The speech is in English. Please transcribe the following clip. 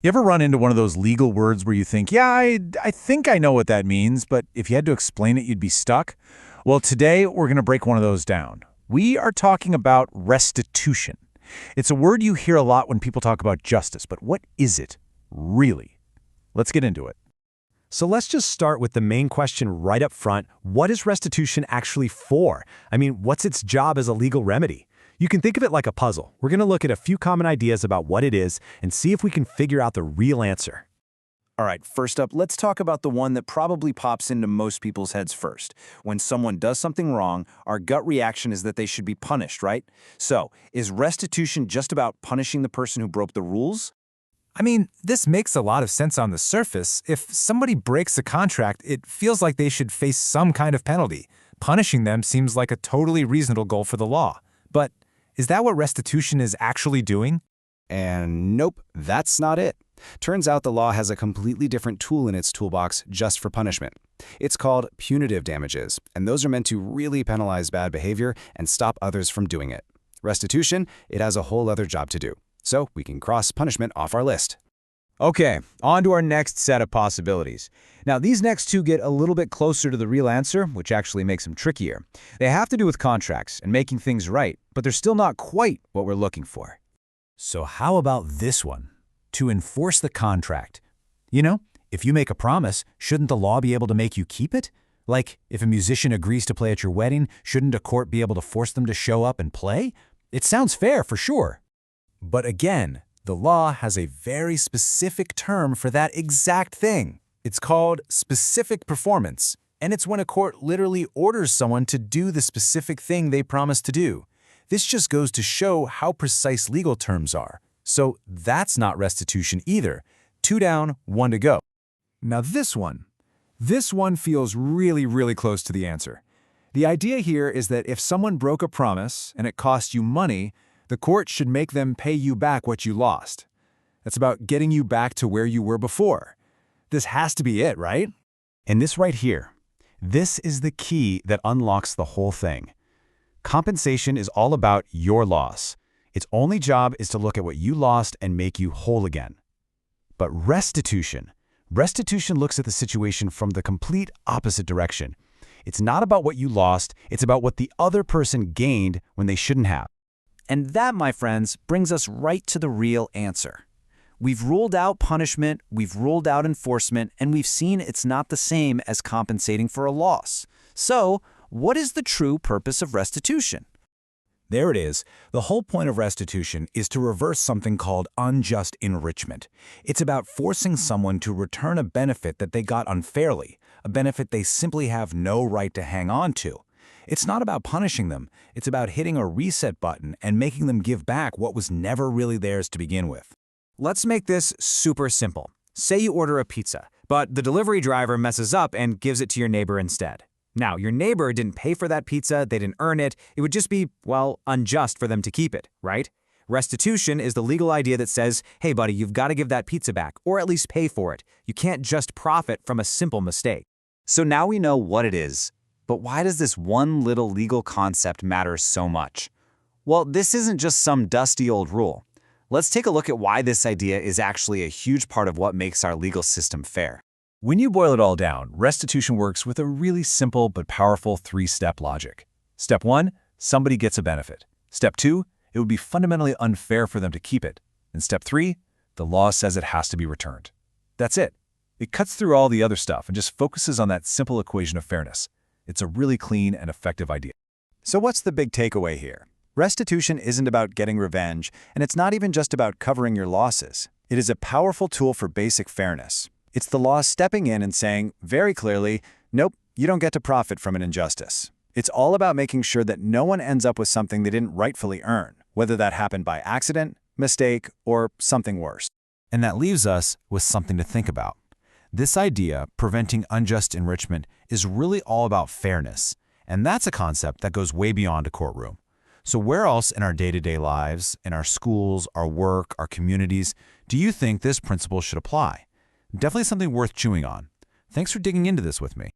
You ever run into one of those legal words where you think, yeah, I think I know what that means, but if you had to explain it, you'd be stuck? Well, today we're going to break one of those down. We are talking about restitution. It's a word you hear a lot when people talk about justice, but what is it, really? Let's get into it. So let's just start with the main question right up front. What is restitution actually for? I mean, what's its job as a legal remedy? You can think of it like a puzzle. We're going to look at a few common ideas about what it is and see if we can figure out the real answer. All right, first up, let's talk about the one that probably pops into most people's heads first. When someone does something wrong, our gut reaction is that they should be punished, right? So, is restitution just about punishing the person who broke the rules? I mean, this makes a lot of sense on the surface. If somebody breaks a contract, it feels like they should face some kind of penalty. Punishing them seems like a totally reasonable goal for the law. But is that what restitution is actually doing? And nope, that's not it. Turns out the law has a completely different tool in its toolbox just for punishment. It's called punitive damages, and those are meant to really penalize bad behavior and stop others from doing it. Restitution, it has a whole other job to do. So we can cross punishment off our list. Okay, on to our next set of possibilities. Now, these next two get a little bit closer to the real answer, which actually makes them trickier. They have to do with contracts and making things right, but they're still not quite what we're looking for. So how about this one? To enforce the contract. You know, if you make a promise, shouldn't the law be able to make you keep it? Like, if a musician agrees to play at your wedding, shouldn't a court be able to force them to show up and play? It sounds fair for sure. But again, the law has a very specific term for that exact thing. It's called specific performance, and it's when a court literally orders someone to do the specific thing they promised to do. This just goes to show how precise legal terms are. So that's not restitution either. 2 down, 1 to go. Now this one feels really close to the answer. The idea here is that if someone broke a promise and it cost you money, the court should make them pay you back what you lost. That's about getting you back to where you were before. This has to be it, right? And this right here, this is the key that unlocks the whole thing. Compensation is all about your loss. Its only job is to look at what you lost and make you whole again. But restitution looks at the situation from the complete opposite direction. It's not about what you lost, it's about what the other person gained when they shouldn't have. And that, my friends, brings us right to the real answer. We've ruled out punishment, we've ruled out enforcement, and we've seen it's not the same as compensating for a loss. So, what is the true purpose of restitution? There it is. The whole point of restitution is to reverse something called unjust enrichment. It's about forcing someone to return a benefit that they got unfairly, a benefit they simply have no right to hang on to. It's not about punishing them. It's about hitting a reset button and making them give back what was never really theirs to begin with. Let's make this super simple. Say you order a pizza, but the delivery driver messes up and gives it to your neighbor instead. Now, your neighbor didn't pay for that pizza, they didn't earn it, it would just be, well, unjust for them to keep it, right? Restitution is the legal idea that says, hey buddy, you've got to give that pizza back, or at least pay for it. You can't just profit from a simple mistake. So now we know what it is, but why does this one little legal concept matter so much? Well, this isn't just some dusty old rule. Let's take a look at why this idea is actually a huge part of what makes our legal system fair. When you boil it all down, restitution works with a really simple but powerful 3-step logic. Step 1, somebody gets a benefit. Step 2, it would be fundamentally unfair for them to keep it. And step 3, the law says it has to be returned. That's it. It cuts through all the other stuff and just focuses on that simple equation of fairness. It's a really clean and effective idea. So what's the big takeaway here? Restitution isn't about getting revenge, and it's not even just about covering your losses. It is a powerful tool for basic fairness. It's the law stepping in and saying, very clearly, nope, you don't get to profit from an injustice. It's all about making sure that no one ends up with something they didn't rightfully earn, whether that happened by accident, mistake, or something worse. And that leaves us with something to think about. This idea, preventing unjust enrichment, is really all about fairness. And that's a concept that goes way beyond a courtroom. So where else in our day-to-day lives, in our schools, our work, our communities, do you think this principle should apply? Definitely something worth chewing on. Thanks for digging into this with me.